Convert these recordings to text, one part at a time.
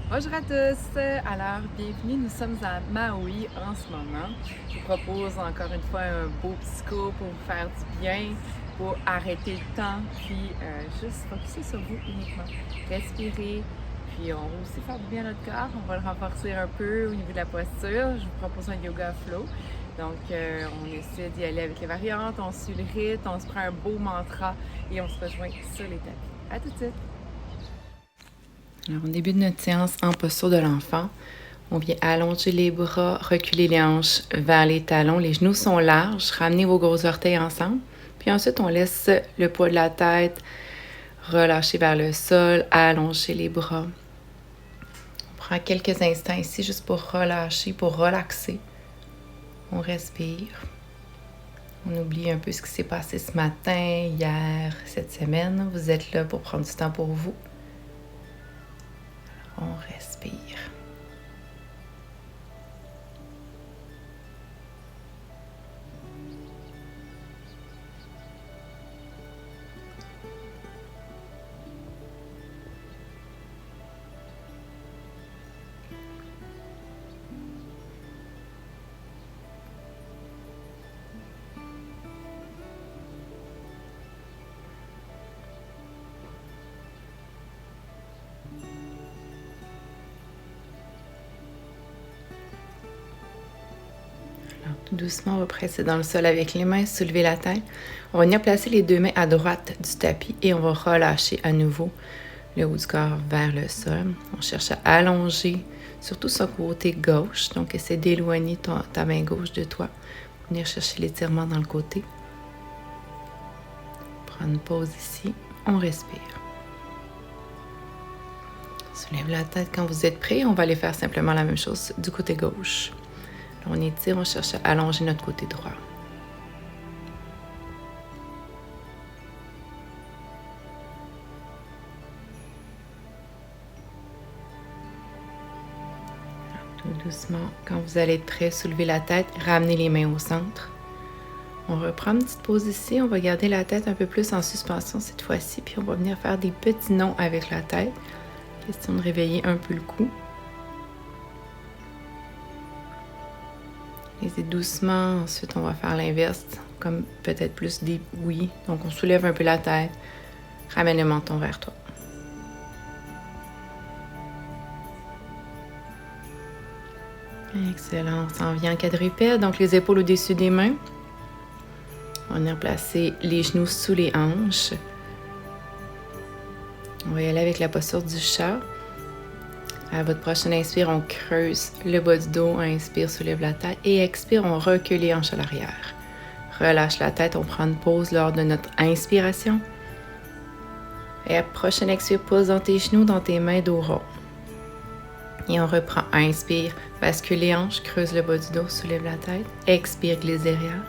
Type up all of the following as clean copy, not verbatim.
Bonjour à tous! Alors, bienvenue, nous sommes à Maui en ce moment. Je vous propose encore une fois un beau psycho pour vous faire du bien, pour arrêter le temps, puis juste focuser sur vous uniquement. Respirer, puis on va aussi faire du bien à notre corps. On va le renforcer un peu au niveau de la posture. Je vous propose un yoga flow. Donc, on essaie d'y aller avec les variantes, on suit le rythme, on se prend un beau mantra et on se rejoint sur les tapis. À tout de suite! Alors, on débute notre séance en posture de l'enfant. On vient allonger les bras, reculer les hanches vers les talons. Les genoux sont larges. Ramenez vos gros orteils ensemble. Puis ensuite, on laisse le poids de la tête relâcher vers le sol, allonger les bras. On prend quelques instants ici juste pour relâcher, pour relaxer. On respire. On oublie un peu ce qui s'est passé ce matin, hier, cette semaine. Vous êtes là pour prendre du temps pour vous. On respire. Alors, tout doucement, on va presser dans le sol avec les mains, soulever la tête. On va venir placer les deux mains à droite du tapis et on va relâcher à nouveau le haut du corps vers le sol. On cherche à allonger, surtout son côté gauche. Donc, essaie d'éloigner ta main gauche de toi. Venir chercher l'étirement dans le côté. Prendre une pause ici. On respire. Soulève la tête quand vous êtes prêt. On va aller faire simplement la même chose du côté gauche. On étire, on cherche à allonger notre côté droit. Tout doucement, quand vous allez être prêt, soulevez la tête, ramenez les mains au centre. On reprend une petite pause ici, on va garder la tête un peu plus en suspension cette fois-ci, puis on va venir faire des petits nons avec la tête. Question de réveiller un peu le cou. Lisez doucement, ensuite on va faire l'inverse, comme peut-être plus des oui. Donc on soulève un peu la tête, ramène le menton vers toi. Excellent, on s'en vient en quadrupède, donc les épaules au-dessus des mains. On va venir placer les genoux sous les hanches. On va y aller avec la posture du chat. À votre prochaine inspire, on creuse le bas du dos. Inspire, soulève la tête. Et expire, on recule les hanches à l'arrière. Relâche la tête, on prend une pause lors de notre inspiration. Et à la prochaine expire, pose dans tes genoux, dans tes mains, dos rond. Et on reprend. Inspire, bascule les hanches, creuse le bas du dos, soulève la tête. Expire, glisse derrière.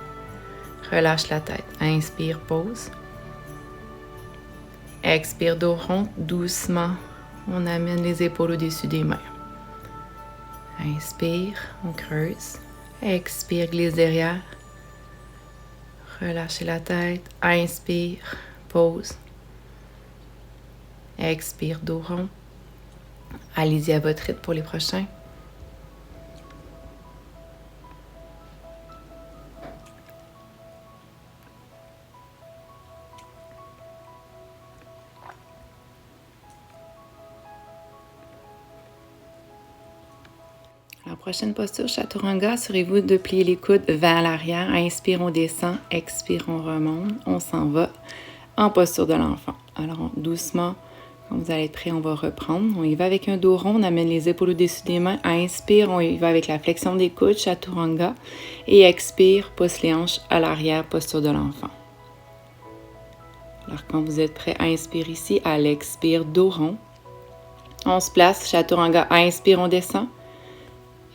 Relâche la tête. Inspire, pause. Expire, dos rond, doucement. On amène les épaules au-dessus des mains. Inspire, on creuse. Expire, glisse derrière. Relâchez la tête. Inspire, pause. Expire, dos rond. Allez-y à votre rythme pour les prochains. La prochaine posture, Chaturanga, assurez-vous de plier les coudes vers l'arrière. Inspire, on descend. Expire, on remonte. On s'en va en posture de l'enfant. Alors, doucement, quand vous allez être prêt, on va reprendre. On y va avec un dos rond. On amène les épaules au-dessus des mains. Inspire, on y va avec la flexion des coudes, Chaturanga. Et expire, pousse les hanches à l'arrière, posture de l'enfant. Alors, quand vous êtes prêt, inspire ici. À l'expire, dos rond. On se place, Chaturanga. Inspire, on descend.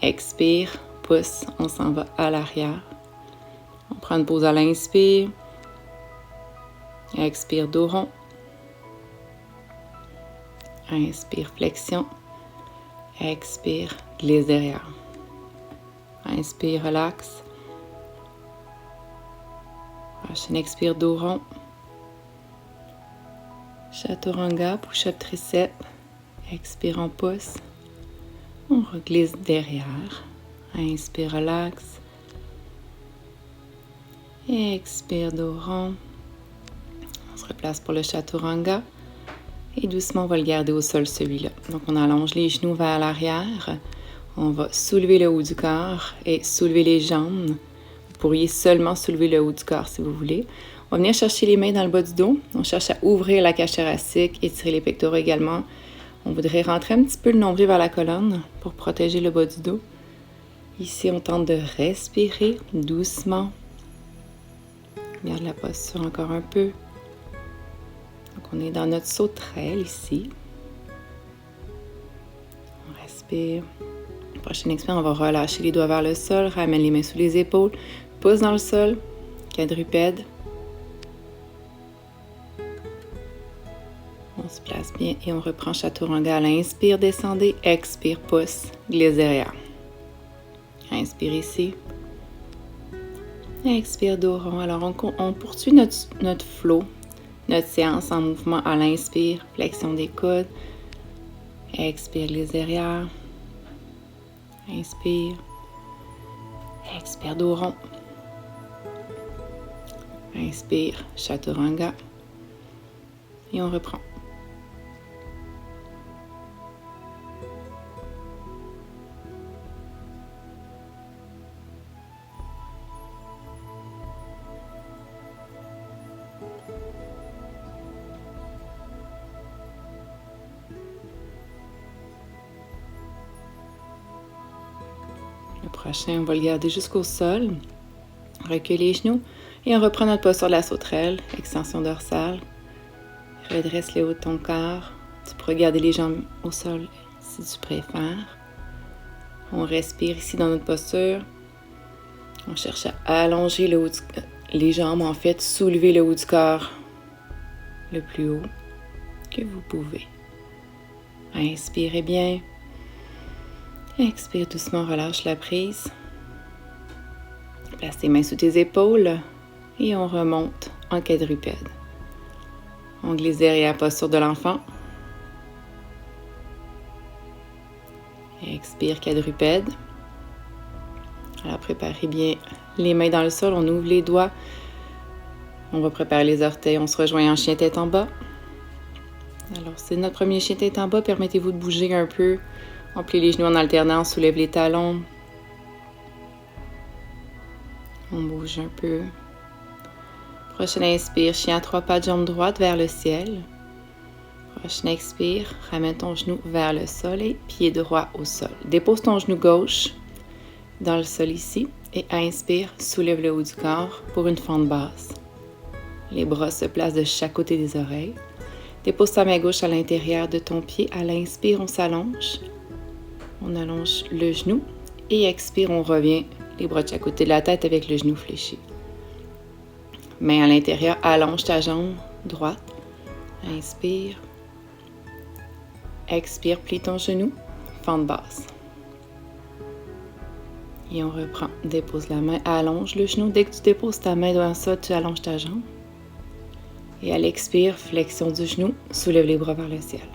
Expire, pousse, on s'en va à l'arrière. On prend une pause à l'inspire. Expire, dos rond. Inspire, flexion. Expire, glisse derrière. Inspire, relax. Prochaine expire, dos rond. Chaturanga, push-up tricep. Expire, on pousse. On glisse derrière. Inspire, relax. Expire, dos rond. On se replace pour le chaturanga. Et doucement, on va le garder au sol, celui-là. Donc, on allonge les genoux vers l'arrière. On va soulever le haut du corps et soulever les jambes. Vous pourriez seulement soulever le haut du corps si vous voulez. On va venir chercher les mains dans le bas du dos. On cherche à ouvrir la cage thoracique, étirer les pectoraux également. On voudrait rentrer un petit peu le nombril vers la colonne pour protéger le bas du dos. Ici, on tente de respirer doucement. Garde la posture encore un peu. Donc, on est dans notre sauterelle ici. On respire. Prochaine expire, on va relâcher les doigts vers le sol, ramène les mains sous les épaules, pouce dans le sol, quadrupède. On se place bien et on reprend chaturanga. Inspire, descendez, expire, pouce, glisse derrière. Inspire ici. Expire, dos rond. Alors, on poursuit notre flow, notre séance en mouvement à l'inspire, flexion des coudes. Expire, glisse derrière. Inspire. Expire, dos rond. Inspire, chaturanga. Et on reprend. Le prochain, on va le garder jusqu'au sol. Recule les genoux et on reprend notre posture de la sauterelle, extension dorsale. Redresse le haut de ton corps. Tu pourrais garder les jambes au sol si tu préfères. On respire ici dans notre posture. On cherche à allonger les jambes, en fait, soulever le haut du corps le plus haut que vous pouvez. Inspirez bien. Expire doucement, relâche la prise. Place tes mains sous tes épaules et on remonte en quadrupède. On glisse derrière la posture de l'enfant. Expire, quadrupède. Alors, préparez bien les mains dans le sol. On ouvre les doigts. On va préparer les orteils. On se rejoint en chien tête en bas. Alors, c'est notre premier chien tête en bas. Permettez-vous de bouger un peu. On plie les genoux en alternance. Soulève les talons. On bouge un peu. Prochaine inspire, chien à 3 pattes, jambe droite vers le ciel. Prochaine expire, ramène ton genou vers le sol et pied droit au sol. Dépose ton genou gauche dans le sol ici et inspire, soulève le haut du corps pour une fente basse. Les bras se placent de chaque côté des oreilles. Dépose ta main gauche à l'intérieur de ton pied. À l'inspire, on s'allonge. On allonge le genou et expire, on revient les bras de chaque côté de la tête avec le genou fléchi. Main à l'intérieur, allonge ta jambe droite. Inspire. Expire, plie ton genou. Fente basse. Et on reprend. Dépose la main, allonge le genou. Dès que tu déposes ta main dans ça, tu allonges ta jambe. Et à l'expire, flexion du genou, soulève les bras vers le ciel.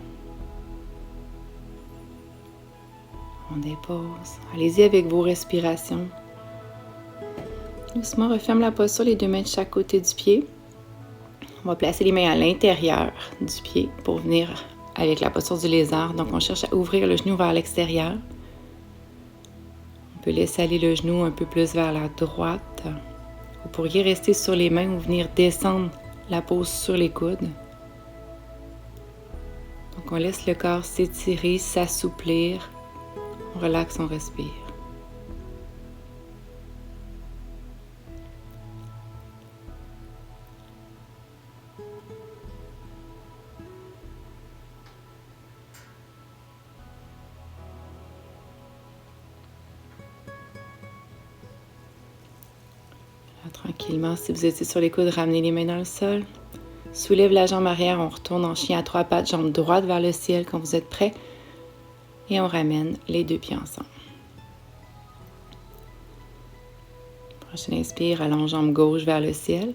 On dépose. Allez-y avec vos respirations. Doucement, referme la posture, les 2 mains de chaque côté du pied. On va placer les mains à l'intérieur du pied pour venir avec la posture du lézard. Donc, on cherche à ouvrir le genou vers l'extérieur. On peut laisser aller le genou un peu plus vers la droite. Vous pourriez rester sur les mains ou venir descendre la pose sur les coudes. Donc, on laisse le corps s'étirer, s'assouplir. On relaxe, on respire. Tranquillement, si vous étiez sur les coudes, ramenez les mains dans le sol. Soulève la jambe arrière, on retourne en chien à 3 pattes, jambe droite vers le ciel quand vous êtes prêt. Et on ramène les 2 pieds ensemble. Prochaine inspire, allonge jambe gauche vers le ciel.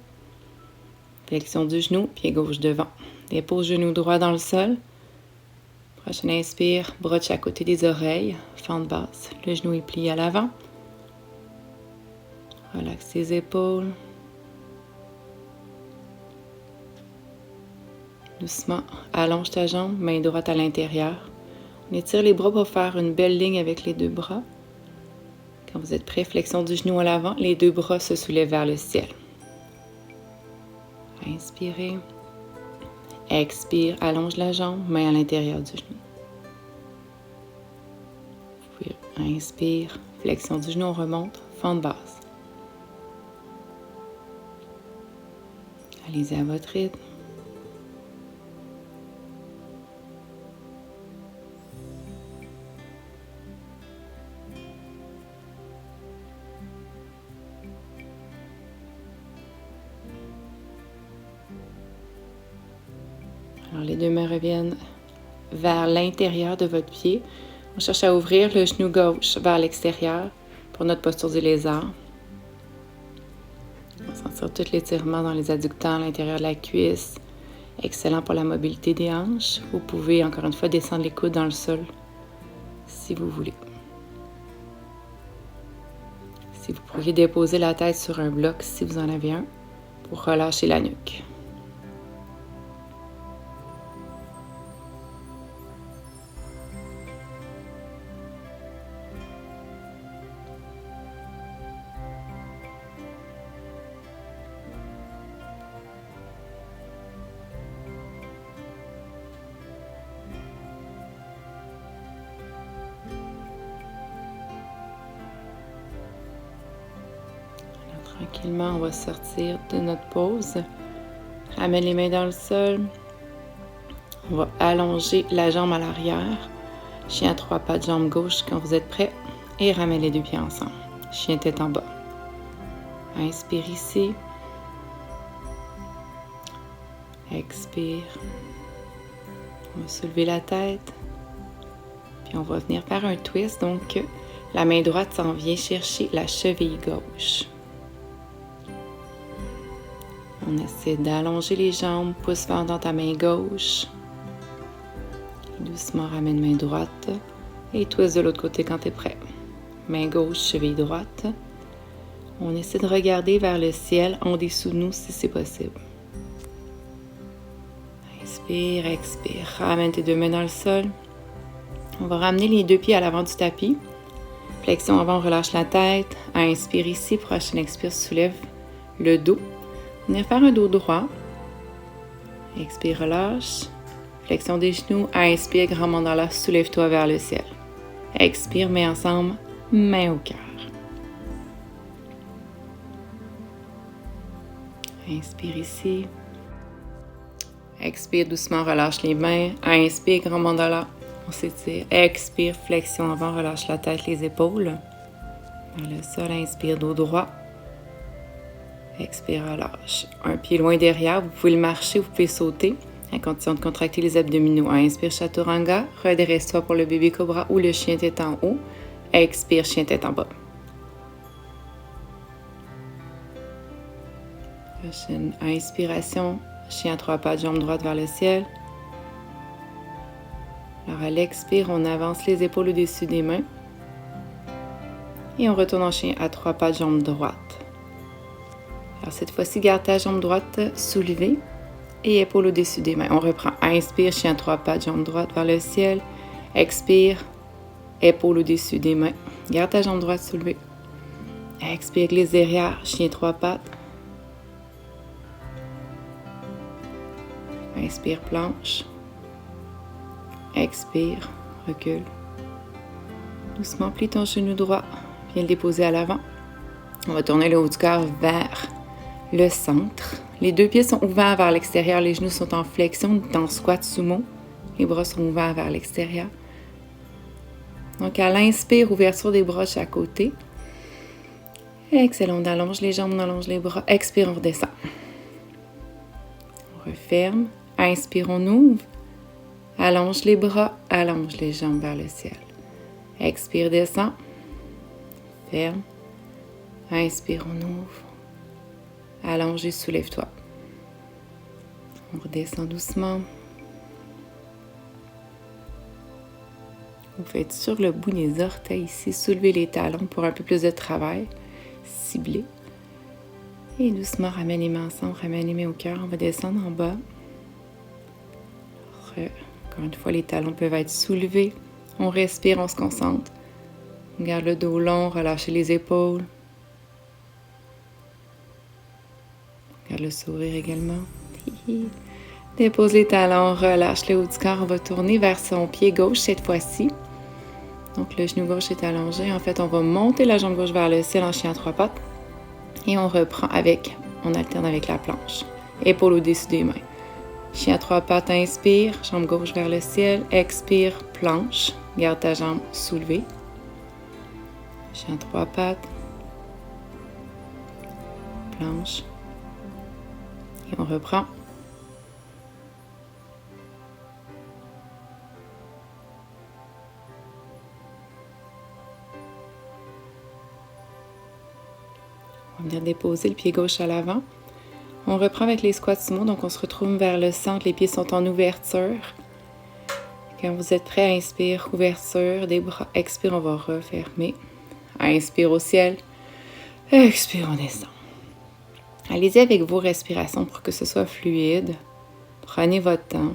Flexion du genou, pied gauche devant. Dépose genou droit dans le sol. Prochaine inspire, bras de chaque côté des oreilles, fente basse, le genou est plié à l'avant. Relaxe les épaules. Doucement, allonge ta jambe, main droite à l'intérieur. On étire les bras pour faire une belle ligne avec les deux bras. Quand vous êtes prêt, flexion du genou à l'avant, les deux bras se soulèvent vers le ciel. Inspirez. Expire, allonge la jambe, main à l'intérieur du genou. Puis, inspire, flexion du genou, on remonte, fente basse. Allez-y à votre rythme. Alors, les deux mains reviennent vers l'intérieur de votre pied. On cherche à ouvrir le genou gauche vers l'extérieur pour notre posture du lézard. On va sentir tout l'étirement dans les adducteurs à l'intérieur de la cuisse. Excellent pour la mobilité des hanches. Vous pouvez, encore une fois, descendre les coudes dans le sol si vous voulez. Si vous pourriez déposer la tête sur un bloc, si vous en avez un, pour relâcher la nuque. Tranquillement, on va sortir de notre pause. Ramène les mains dans le sol. On va allonger la jambe à l'arrière. Chien à trois pattes, jambe gauche quand vous êtes prêt. Et ramène les deux pieds ensemble. Chien tête en bas. Inspire ici. Expire. On va soulever la tête. Puis on va venir faire un twist. Donc, la main droite s'en vient chercher la cheville gauche. On essaie d'allonger les jambes, pouce vers dans ta main gauche. Et doucement, ramène main droite. Et twist de l'autre côté quand tu es prêt. Main gauche, cheville droite. On essaie de regarder vers le ciel en dessous de nous si c'est possible. Inspire, expire. Ramène tes deux mains dans le sol. On va ramener les deux pieds à l'avant du tapis. Flexion avant, on relâche la tête. Inspire ici. Prochaine expire, soulève le dos. Venir faire un dos droit. Expire, relâche. Flexion des genoux. Inspire, grand mandala, soulève-toi vers le ciel. Expire, mets ensemble, main au cœur. Inspire ici. Expire doucement, relâche les mains. Inspire, grand mandala, on s'étire. Expire, flexion avant, relâche la tête, les épaules. Vers le sol, inspire, dos droit. Expire, relâche. Un pied loin derrière, vous pouvez le marcher, vous pouvez sauter. En continuant de contracter les abdominaux. Inspire, chaturanga. Redresse-toi pour le bébé cobra ou le chien tête en haut. Expire, chien tête en bas. Prochaine inspiration. Chien à trois pattes, jambe droite vers le ciel. Alors à l'expire, on avance les épaules au-dessus des mains. Et on retourne en chien à trois pattes, jambe droite. Alors cette fois-ci, garde ta jambe droite soulevée et épaule au-dessus des mains. On reprend. Inspire, chien à trois pattes, jambe droite vers le ciel. Expire, épaule au-dessus des mains. Garde ta jambe droite soulevée. Expire, glisse derrière, chien trois pattes. Inspire, planche. Expire, recule. Doucement, plie ton genou droit. Viens le déposer à l'avant. On va tourner le haut du corps vers le centre. Les deux pieds sont ouverts vers l'extérieur. Les genoux sont en flexion, dans squat sumo. Les bras sont ouverts vers l'extérieur. Donc, à l'inspire, ouverture des bras chaque côté. Excellent. On allonge les jambes, on allonge les bras. Expire, on redescend. On referme. Inspire, on ouvre. Allonge les bras, allonge les jambes vers le ciel. Expire, descend. Ferme. Inspire, on ouvre. Allonge et soulève-toi. On redescend doucement. Vous pouvez être sur le bout des orteils ici. Soulevez les talons pour un peu plus de travail. Ciblez. Et doucement, ramène les mains ensemble, ramène les mains au cœur. On va descendre en bas. Encore une fois, les talons peuvent être soulevés. On respire, on se concentre. On garde le dos long, relâchez les épaules. On garde le sourire également. Dépose les talons, relâche le haut du corps. On va tourner vers son pied gauche cette fois-ci. Donc, le genou gauche est allongé. En fait, on va monter la jambe gauche vers le ciel en chien à trois pattes. Et on reprend on alterne avec la planche. Épaule au-dessus des mains. Chien à trois pattes, inspire, jambe gauche vers le ciel. Expire, planche. Garde ta jambe soulevée. Chien à trois pattes. Planche. Et on reprend. On va venir déposer le pied gauche à l'avant. On reprend avec les squats sumo, donc on se retrouve vers le centre, les pieds sont en ouverture. Quand vous êtes prêt, inspire, ouverture des bras, expire, on va refermer. Inspire au ciel, expire, on descend. Allez-y avec vos respirations pour que ce soit fluide. Prenez votre temps.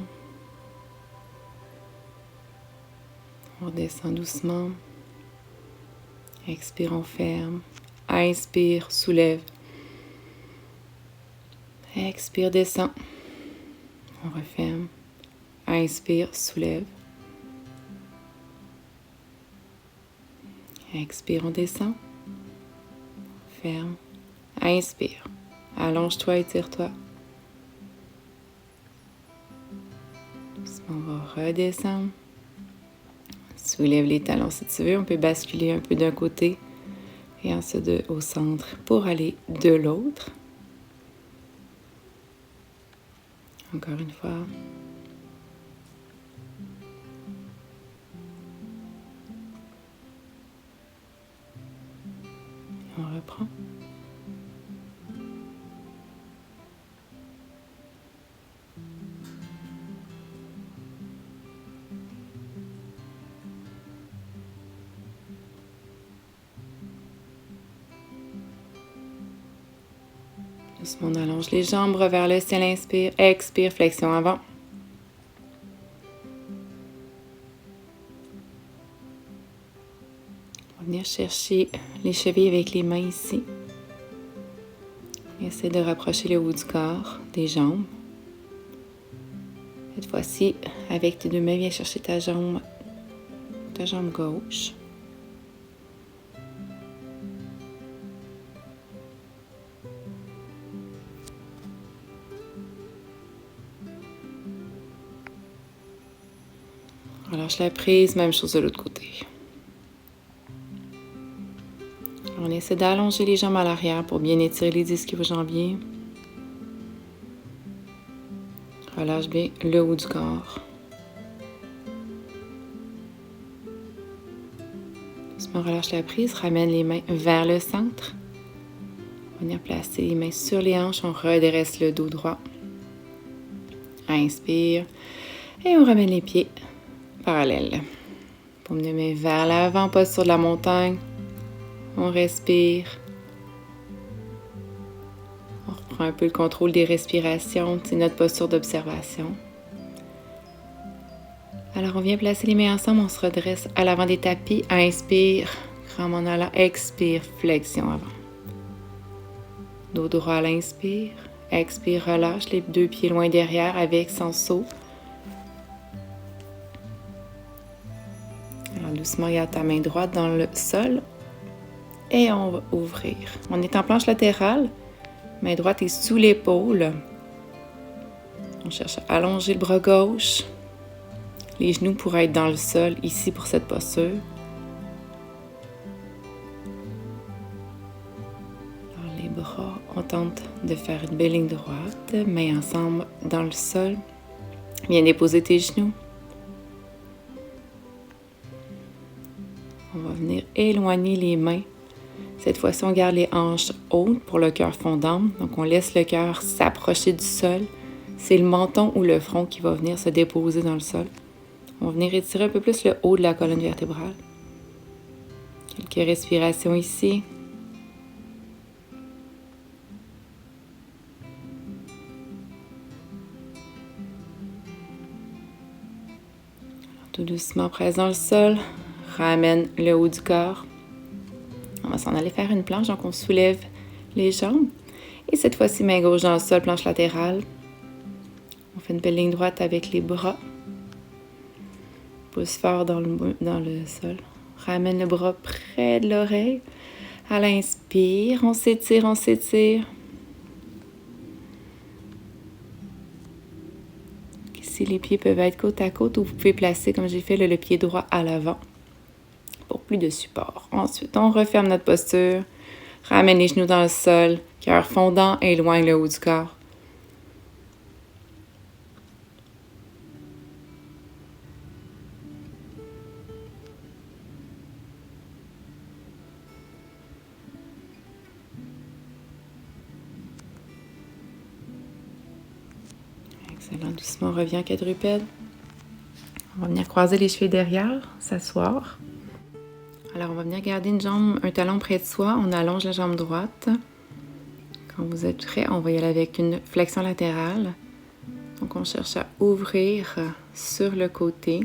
On redescend doucement. Expire, on ferme. Inspire, soulève. Expire, descend. On referme. Inspire, soulève. Expire, on descend. Ferme. Inspire. Allonge-toi, étire-toi. Doucement, on va redescendre. Soulève les talons si tu veux. On peut basculer un peu d'un côté et ensuite au centre pour aller de l'autre. Encore une fois. On reprend. Doucement, on allonge les jambes, vers le ciel, inspire, expire, flexion avant. On va venir chercher les chevilles avec les mains ici. Essaie de rapprocher le haut du corps, des jambes. Cette fois-ci, avec tes deux mains, viens chercher ta jambe gauche. Relâche la prise, même chose de l'autre côté. On essaie d'allonger les jambes à l'arrière pour bien étirer les disques jambiers. Relâche bien le haut du corps. Doucement, relâche la prise, ramène les mains vers le centre. On va venir placer les mains sur les hanches, on redresse le dos droit. Inspire et on ramène les pieds parallèles. Paume de main vers l'avant, posture de la montagne. On respire. On reprend un peu le contrôle des respirations. C'est notre posture d'observation. Alors, on vient placer les mains ensemble. On se redresse à l'avant des tapis. Inspire. Grand en allant. Expire. Flexion avant. Dos droit à l'inspire. Expire. Relâche les deux pieds loin derrière avec sans saut. Alors, doucement, garde ta main droite dans le sol. Et on va ouvrir. On est en planche latérale. Main droite est sous l'épaule. On cherche à allonger le bras gauche. Les genoux pourraient être dans le sol ici pour cette posture. Alors les bras, on tente de faire une belle ligne droite. Mains ensemble dans le sol. Viens déposer tes genoux. On va venir éloigner les mains. Cette fois-ci, on garde les hanches hautes pour le cœur fondant. Donc, on laisse le cœur s'approcher du sol. C'est le menton ou le front qui va venir se déposer dans le sol. On va venir étirer un peu plus le haut de la colonne vertébrale. Quelques respirations ici. Tout doucement, présent le sol. Ramène le haut du corps. On va s'en aller faire une planche, donc on soulève les jambes. Et cette fois-ci, main gauche dans le sol, planche latérale. On fait une belle ligne droite avec les bras. Pouce fort dans le sol. Ramène le bras près de l'oreille. À l'inspire, on s'étire, on s'étire. Ici, les pieds peuvent être côte à côte ou vous pouvez placer, comme j'ai fait, le pied droit à l'avant pour plus de support. Ensuite, on referme notre posture. Ramène les genoux dans le sol. Cœur fondant, éloigne le haut du corps. Excellent. Doucement, on revient en quadrupède. On va venir croiser les chevilles derrière, s'asseoir. Alors, on va venir garder un talon près de soi. On allonge la jambe droite. Quand vous êtes prêt, on va y aller avec une flexion latérale. Donc, on cherche à ouvrir sur le côté.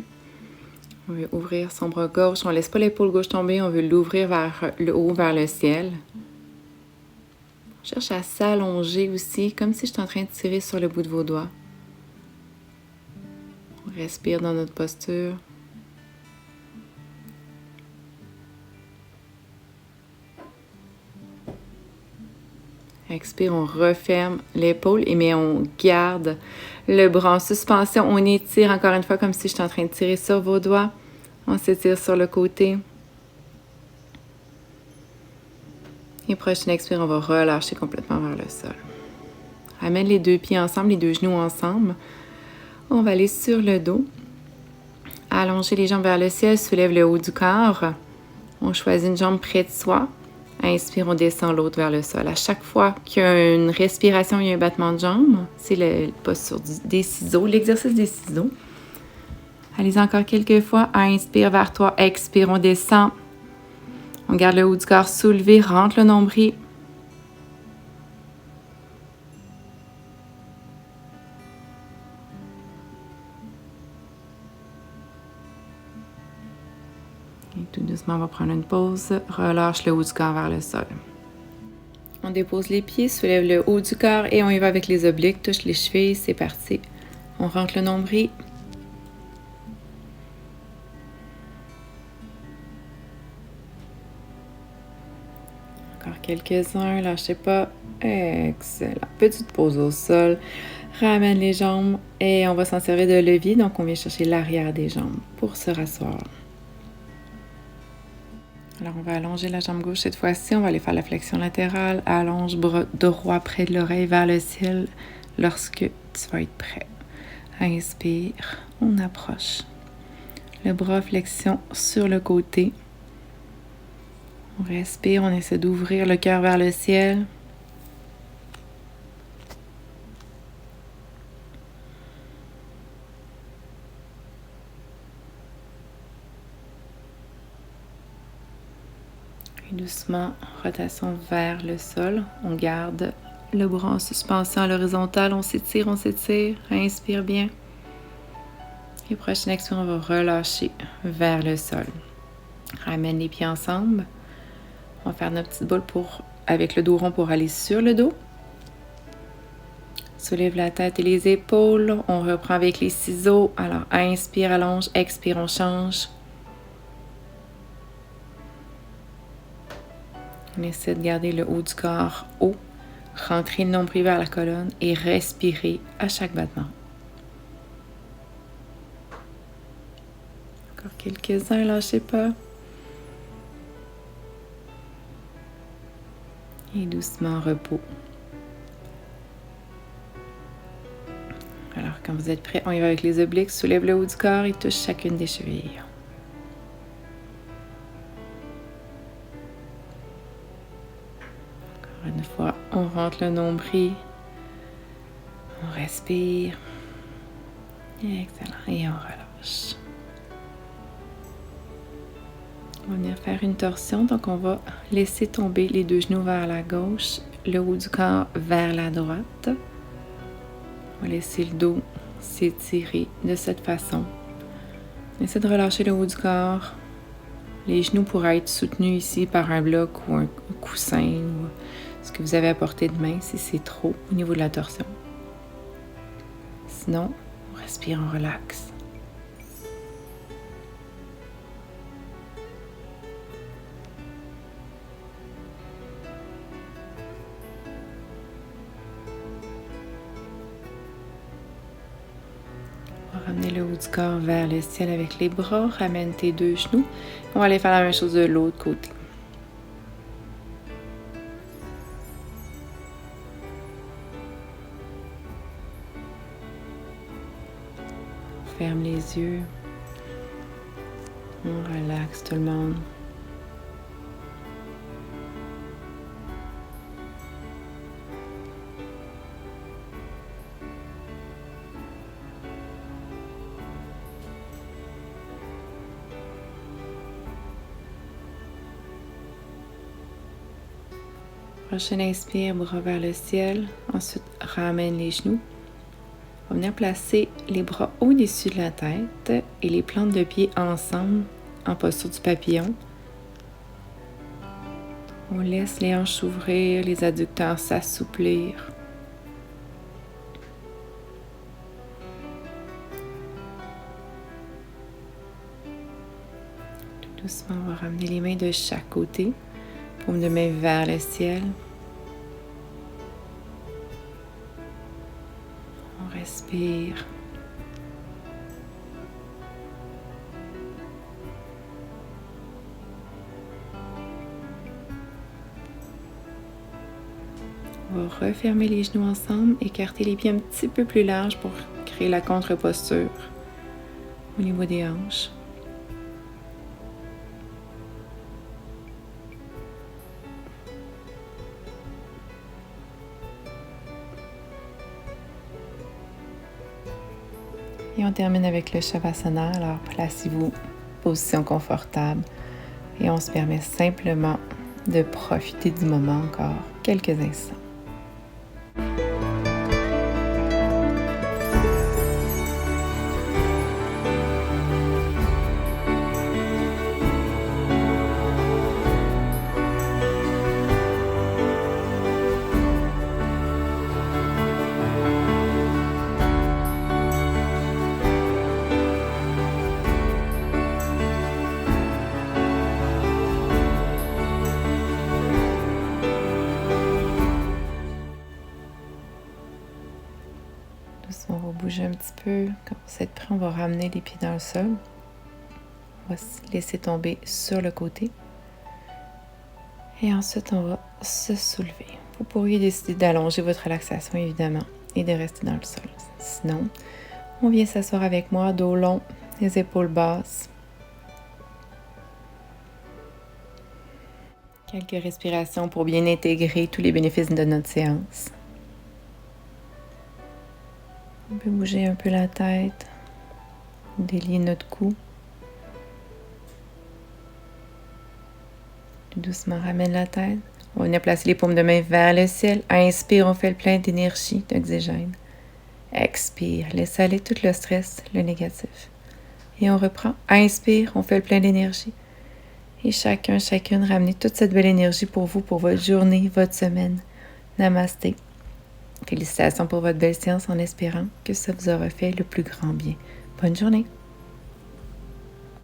On veut ouvrir son bras gauche. On ne laisse pas l'épaule gauche tomber. On veut l'ouvrir vers le haut, vers le ciel. On cherche à s'allonger aussi, comme si j'étais en train de tirer sur le bout de vos doigts. On respire dans notre posture. Expire, on referme l'épaule mais on garde le bras en suspension. On étire encore une fois comme si j'étais en train de tirer sur vos doigts. On s'étire sur le côté. Et prochaine expire, on va relâcher complètement vers le sol. Ramène les deux pieds ensemble, les deux genoux ensemble. On va aller sur le dos. Allonger les jambes vers le ciel, soulève le haut du corps. On choisit une jambe près de soi. Inspire, on descend l'autre vers le sol. À chaque fois qu'il y a une respiration, il y a un battement de jambes. C'est le posture des ciseaux, l'exercice des ciseaux. Allez encore quelques fois. Inspire vers toi, expire, on descend. On garde le haut du corps soulevé, rentre le nombril. Et tout doucement, on va prendre une pause. Relâche le haut du corps vers le sol. On dépose les pieds, soulève le haut du corps et on y va avec les obliques. Touche les chevilles, c'est parti. On rentre le nombril. Encore quelques-uns, lâchez pas. Excellent. Petite pause au sol. Ramène les jambes et on va s'en servir de levier. Donc, on vient chercher l'arrière des jambes pour se rasseoir. Alors, on va allonger la jambe gauche cette fois-ci. On va aller faire la flexion latérale. Allonge bras droit près de l'oreille vers le ciel lorsque tu vas être prêt. Inspire, on approche. Le bras flexion sur le côté. On respire, on essaie d'ouvrir le cœur vers le ciel. Et doucement, rotation vers le sol. On garde le bras en suspension à l'horizontale. On s'étire, Inspire bien. Et prochaine expire, on va relâcher vers le sol. Ramène les pieds ensemble. On va faire notre petite boule avec le dos rond pour aller sur le dos. Soulève la tête et les épaules. On reprend avec les ciseaux. Alors, inspire, allonge, expire, on change. On essaie de garder le haut du corps haut. Rentrer le nombril vers la colonne et respirer à chaque battement. Encore quelques-uns, lâchez pas. Et doucement, repos. Alors, quand vous êtes prêts, on y va avec les obliques. Soulève le haut du corps et touche chacune des chevilles. Encore une fois, on rentre le nombril. On respire. Excellent. Et on relâche. On va venir faire une torsion, donc on va laisser tomber les deux genoux vers la gauche, le haut du corps vers la droite. On va laisser le dos s'étirer de cette façon. Essayez de relâcher le haut du corps. Les genoux pourraient être soutenus ici par un bloc ou un coussin ou ce que vous avez à portée de main si c'est trop au niveau de la torsion. Sinon, on respire, on relaxe. On va ramener le haut du corps vers le ciel avec les bras. Ramène tes deux genoux. On va aller faire la même chose de l'autre côté. Ferme les yeux. On relaxe tout le monde. Prochain inspire, bras vers le ciel. Ensuite, ramène les genoux. On va venir placer les bras au-dessus de la tête et les plantes de pied ensemble en posture du papillon. On laisse les hanches s'ouvrir, les adducteurs s'assouplir. Tout doucement, on va ramener les mains de chaque côté. Paume de main vers le ciel. On respire. On va refermer les genoux ensemble, écarter les pieds un petit peu plus larges pour créer la contre-posture au niveau des hanches. Et on termine avec le Shavasana. Alors placez-vous position confortable et on se permet simplement de profiter du moment encore quelques instants. On va bouger un petit peu. Quand vous êtes prêt, on va ramener les pieds dans le sol. On va se laisser tomber sur le côté. Et ensuite, on va se soulever. Vous pourriez décider d'allonger votre relaxation, évidemment, et de rester dans le sol. Sinon, on vient s'asseoir avec moi, dos long, les épaules basses. Quelques respirations pour bien intégrer tous les bénéfices de notre séance. On peut bouger un peu la tête, délier notre cou. Doucement, ramène la tête. On va venir placer les paumes de main vers le ciel. Inspire, on fait le plein d'énergie, d'oxygène. Expire, laisse aller tout le stress, le négatif. Et on reprend. Inspire, on fait le plein d'énergie. Et chacune, ramenez toute cette belle énergie pour vous, pour votre journée, votre semaine. Namasté. Félicitations pour votre belle séance en espérant que ça vous aura fait le plus grand bien. Bonne journée!